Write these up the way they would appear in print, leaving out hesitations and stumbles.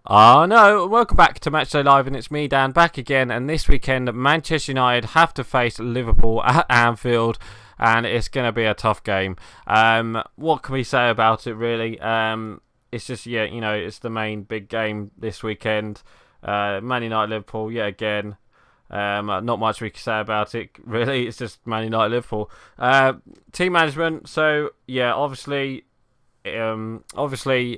Oh no, welcome back to Matchday Live, and it's me, Dan, back again. And this weekend, Manchester United have to face Liverpool at Anfield, and it's going to be a tough game. What can we say about it, really? It's just, yeah, it's the main big game this weekend. Man United Liverpool, yet again. Not much we can say about it, really. It's just Man United Liverpool. Team management, so, yeah, obviously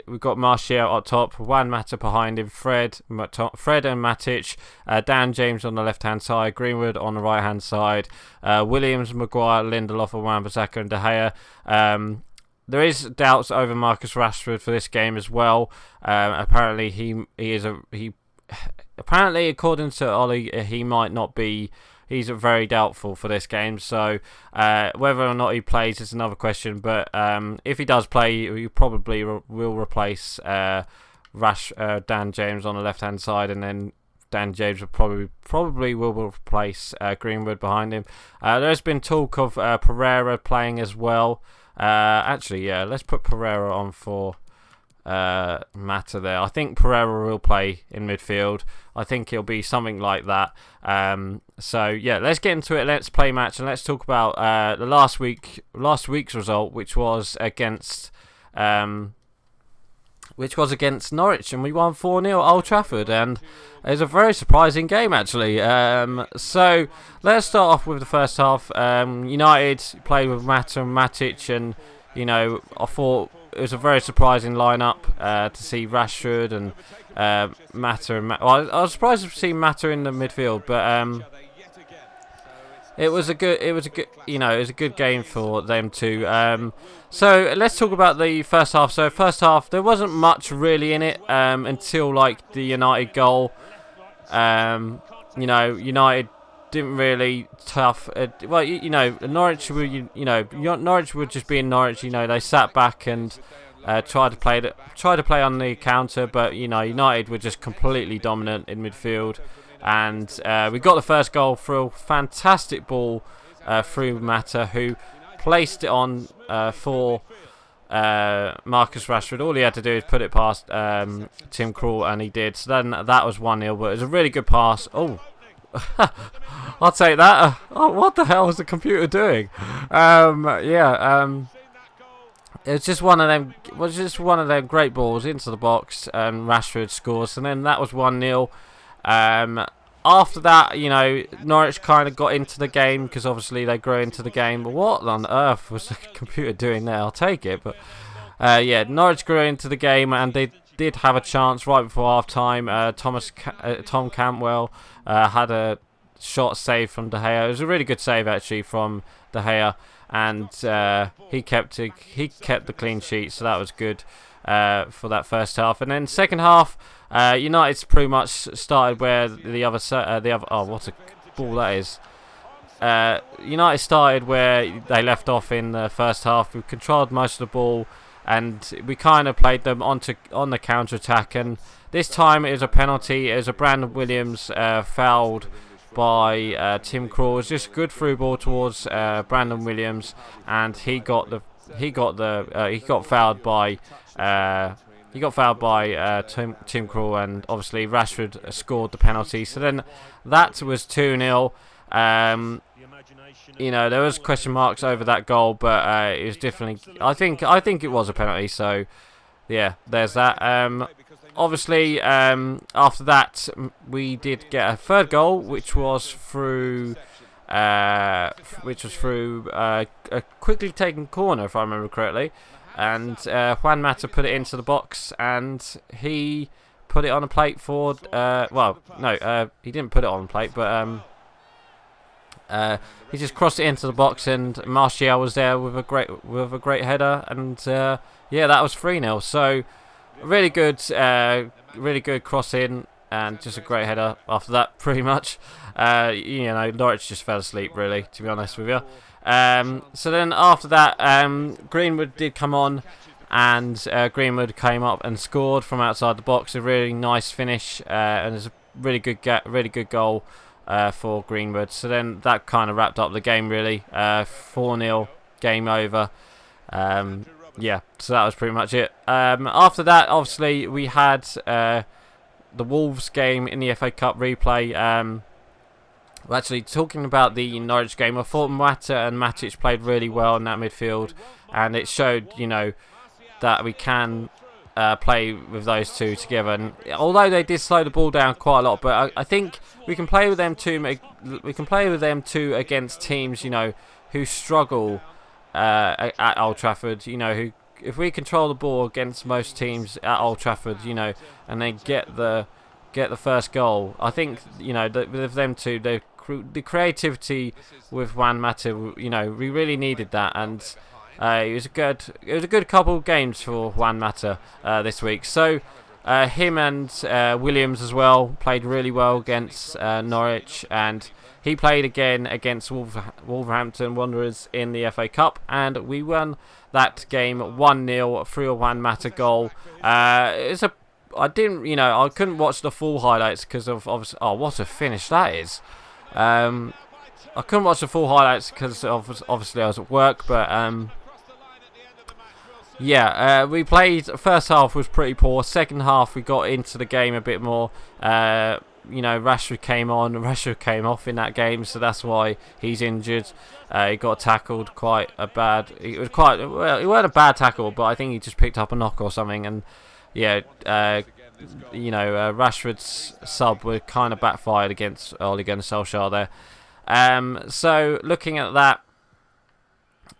we've got Martial up top, Juan Mata behind him, Fred and Matic, Dan James on the left hand side, Greenwood on the right hand side, Williams, Maguire, Lindelof, Wan-Bissaka and De Gea. There is doubts over Marcus Rashford for this game as well. Apparently apparently according to Ollie, he might not be. He's very doubtful for this game, so whether or not he plays is another question. But if he does play, he probably will replace Dan James on the left-hand side, and then Dan James will probably will replace Greenwood behind him. There's been talk of Pereira playing as well. Actually, yeah, let's put Pereira on for Mata there. I think Pereira will play in midfield. I think it'll be something like that. So yeah, let's get into it. Let's play match and let's talk about the last week's result, which was against Norwich, and we won 4-0 at Old Trafford, and it was a very surprising game actually. So let's start off with the first half. United played with Mata and Matic, and I thought it was a very surprising lineup to see Rashford and Mata and well, I was surprised to see Mata in the midfield, but it was a good game for them too. So let's talk about the first half. So first half, there wasn't much really in it until like the United goal. United didn't really tough. Norwich were Norwich were just being Norwich. They sat back and tried to play on the counter, but United were just completely dominant in midfield. And we got the first goal through a fantastic ball through Mata, who placed it on for Marcus Rashford. All he had to do is put it past Tim Krul, and he did. So then that was 1-0, but it was a really good pass. Oh, I'll take that. What the hell was the computer doing? It was just one of them. Great balls into the box, and Rashford scores, and then that was 1-0. After that, Norwich kind of got into the game because obviously they grew into the game. But what on earth was the computer doing there? I'll take it. But Norwich grew into the game, and they did have a chance right before half time. Tom Cantwell had a shot saved from De Gea. It was a really good save actually from De Gea, and he kept the clean sheet, so that was good for that first half. And then second half, United's pretty much started where the other oh, what a ball that is. United started where they left off in the first half. We controlled most of the ball, and we kind of played them on the counter attack. And this time it was a penalty. It was a Brandon Williams fouled by Tim Krul. It was just a good through ball towards Brandon Williams, and he got fouled by Tim Krul, and obviously Rashford scored the penalty. So then that was 2-0. There was question marks over that goal, but it was definitely. I think it was a penalty. So yeah, there's that. Obviously, after that, we did get a third goal, which was through a quickly taken corner, if I remember correctly. And Juan Mata put it into the box, and he put it on a plate for. He didn't put it on a plate, but he just crossed it into the box, and Martial was there with a great header, and that was 3-0. So really good cross in, and just a great header after that, pretty much. Norwich just fell asleep, really, to be honest with you. So then after that, Greenwood did come on, and Greenwood came up and scored from outside the box. A really nice finish, and it's a really good goal for Greenwood. So then that kind of wrapped up the game, really. 4-0, game over. So that was pretty much it. After that, obviously, we had the Wolves game in the FA Cup replay. Well, actually, talking about the Norwich game, I thought Mata and Matic played really well in that midfield, and it showed, you know, that we can play with those two together. And although they did slow the ball down quite a lot, but I think we can play with them too. We can play with them too against teams, you know, who struggle at Old Trafford. You know, who, if we control the ball against most teams at Old Trafford, you know, and then get the first goal, I think, you know, with them two, the creativity with Juan Mata, you know, we really needed that, and it was a good couple of games for Juan Mata this week. So him and Williams as well played really well against Norwich, and he played again against Wolverhampton Wanderers in the FA Cup, and we won that game 1-0 through a Juan Mata goal. I couldn't watch the full highlights because of obviously. Oh, what a finish that is! I couldn't watch the full highlights because obviously I was at work, but yeah, we played. First half was pretty poor. Second half we got into the game a bit more. You know, Rashford came on, Rashford came off in that game, so that's why he's injured. He got tackled quite a bad. It was quite well. It wasn't a bad tackle, but I think he just picked up a knock or something, and yeah, you know, Rashford's sub were kind of backfired against Ole Gunnar Solskjaer there. So looking at that,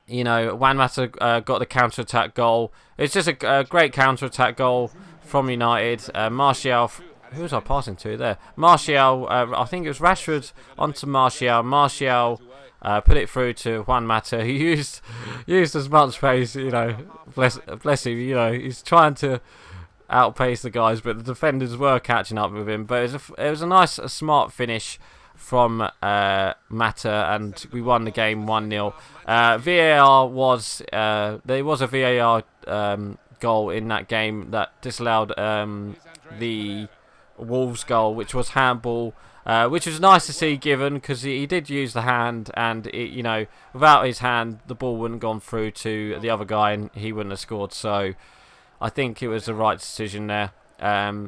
you know, Juan Mata got the counter-attack goal. It's just a great counter-attack goal from United. Martial, who was I passing to there? Martial, I think it was Rashford onto Martial. Martial put it through to Juan Mata. He used as much pace, you know, bless him, you know, he's trying to outpace the guys, but the defenders were catching up with him. But it was a nice, smart finish from Mata, and we won the game 1-0. VAR was there was a VAR goal in that game that disallowed the Wolves goal, which was handball, which was nice to see given, because he did use the hand, and you know, without his hand the ball wouldn't have gone through to the other guy and he wouldn't have scored. So I think it was the right decision there.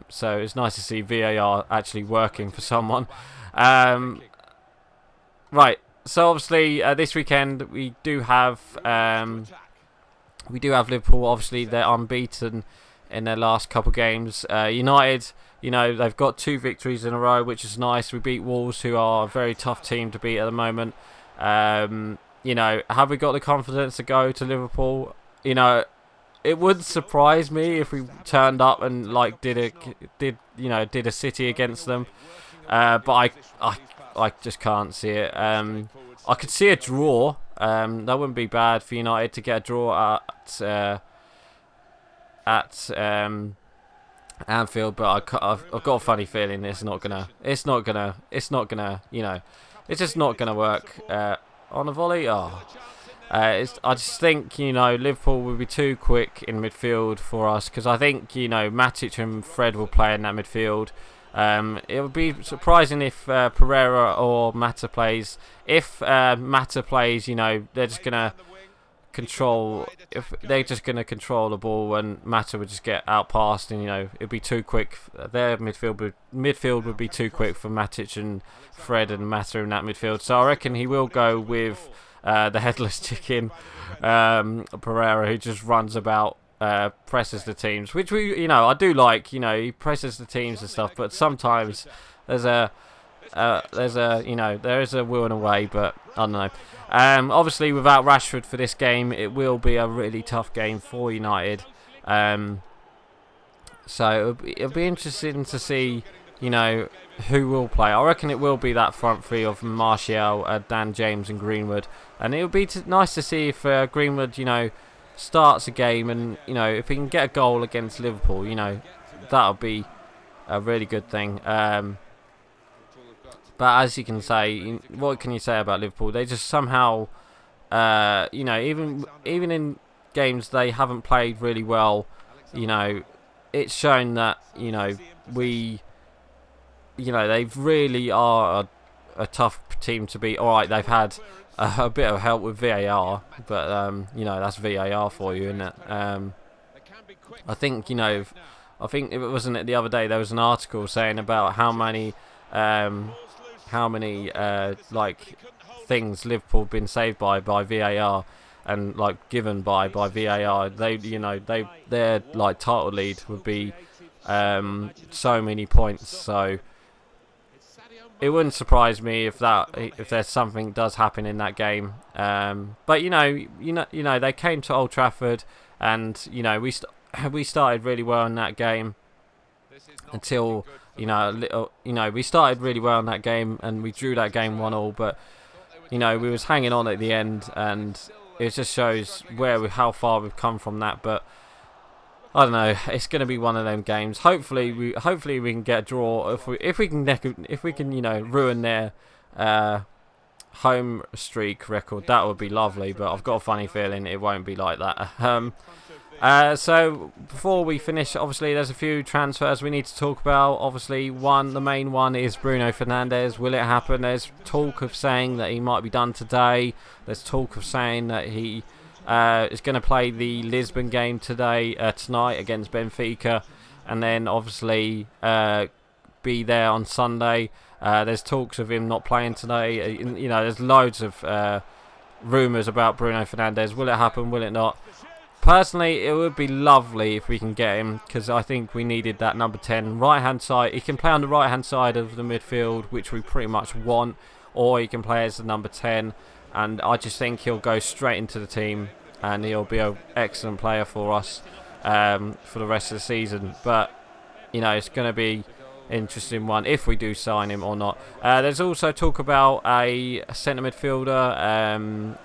So it's nice to see VAR actually working for someone. Right, so obviously this weekend we do have Liverpool. Obviously they're unbeaten in their last couple games. United, you know, they've got 2 victories in a row, which is nice. We beat Wolves, who are a very tough team to beat at the moment. You know, have we got the confidence to go to Liverpool? You know, it would surprise me if we turned up and like did a City against them, but I just can't see it. I could see a draw. That wouldn't be bad for United to get a draw at Anfield, but I've got a funny feeling it's not gonna. You know, it's just not gonna work on a volley. I just think, you know, Liverpool will be too quick in midfield for us, because I think, you know, Matic and Fred will play in that midfield. It would be surprising if Pereira or Mata plays. If Mata plays, you know, they're just gonna control. If they're just gonna control the ball, and Mata would just get outpassed, and you know, it'd be too quick. Their midfield would be too quick for Matic and Fred and Mata in that midfield. So I reckon he will go with the headless chicken, Pereira, who just runs about, presses the teams, which you know, I do like. You know, he presses the teams and stuff, but sometimes there's a you know, there is a will and a way, but I don't know. Obviously without Rashford for this game, it will be a really tough game for United. So it'll be interesting to see, you know, who will play. I reckon it will be that front three of Martial, Dan James and Greenwood, and it would be nice to see if Greenwood, you know, starts a game, and you know, if he can get a goal against Liverpool, you know, that'll be a really good thing. But as you can say, what can you say about Liverpool? They just somehow, you know, even in games they haven't played really well, you know, it's shown that, you know, they really are a tough team to beat. All right, they've had a bit of help with VAR, but you know, that's VAR for you, isn't it? I think, you know, I think it wasn't it the other day. There was an article saying about how many like things Liverpool been saved by VAR and like given by VAR. They their like title lead would be so many points. So it wouldn't surprise me if there's something does happen in that game. But you know they came to Old Trafford, and we started really well in that game until we started really well in that game and we drew that game 1-1. But we was hanging on at the end, and it just shows how far we've come from that. But I don't know. It's going to be one of them games. Hopefully we can get a draw. If we can ruin their home streak record, that would be lovely. But I've got a funny feeling it won't be like that. So before we finish, obviously there's a few transfers we need to talk about. Obviously, the main one is Bruno Fernandes. Will it happen? There's talk of saying that he might be done today. There's talk of saying that he is going to play the Lisbon game tonight against Benfica, and then obviously be there on Sunday. There's talks of him not playing today. There's loads of rumours about Bruno Fernandes. Will it happen? Will it not? Personally, it would be lovely if we can get him, because I think we needed that number 10 right-hand side. He can play on the right-hand side of the midfield, which we pretty much want, or he can play as the number 10. And I just think he'll go straight into the team, and he'll be an excellent player for us for the rest of the season. But it's going to be an interesting one if we do sign him or not. There's also talk about a centre midfielder.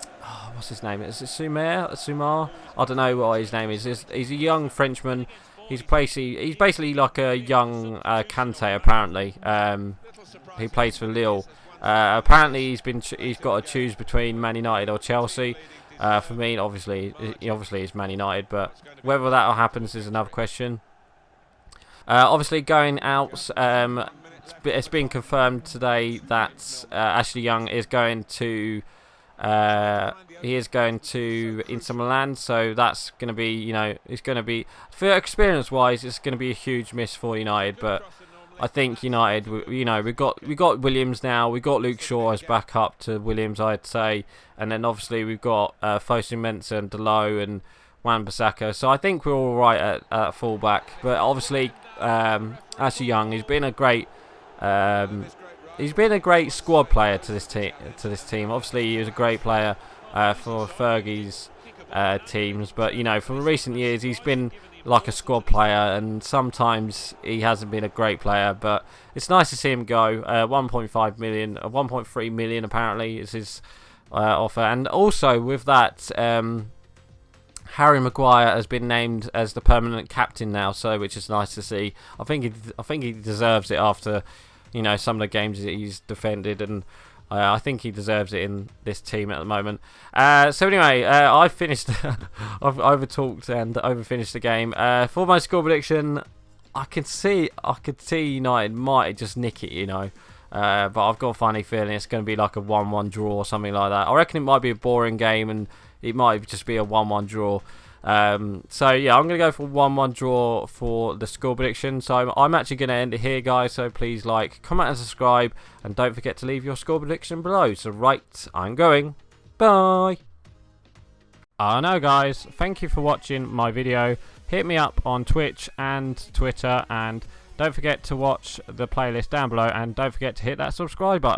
What's his name? Is it Sumar? I don't know what his name is. He's a young Frenchman. He's basically like a young Kante, apparently. He plays for Lille. Apparently he's got to choose between Man United or Chelsea. For me, obviously it's Man United, but whether that happens is another question. Obviously going out, it's been confirmed today that Ashley Young is going to Inter Milan, so that's going to be, it's going to be, for experience-wise, it's going to be a huge miss for United. But I think United, we got Williams now, we got Luke Shaw as backup to Williams, I'd say, and then obviously we've got Fosu Mensah and Delo and Wan-Bissaka, so I think we're all right at fullback. But obviously, Ashley Young, he's been a great squad player to this team. Obviously, he was a great player for Fergie's teams, but from recent years, he's been like a squad player, and sometimes he hasn't been a great player. But it's nice to see him go. 1.5 million, 1.3 million apparently is his offer, and also with that, Harry Maguire has been named as the permanent captain now, so which is nice to see. I think he deserves it after some of the games that he's defended, and I think he deserves it in this team at the moment. So anyway, I finished. I've overtalked and overfinished the game. For my score prediction, I could see United might just nick it, but I've got a funny feeling it's going to be like a 1-1 draw or something like that. I reckon it might be a boring game, and it might just be a 1-1 draw. So yeah, I'm going to go for 1-1 draw for the score prediction. So I'm actually going to end it here, guys. So please like, comment and subscribe, and don't forget to leave your score prediction below. So right, I'm going. Bye. I know, guys. Thank you for watching my video. Hit me up on Twitch and Twitter, and don't forget to watch the playlist down below, and don't forget to hit that subscribe button.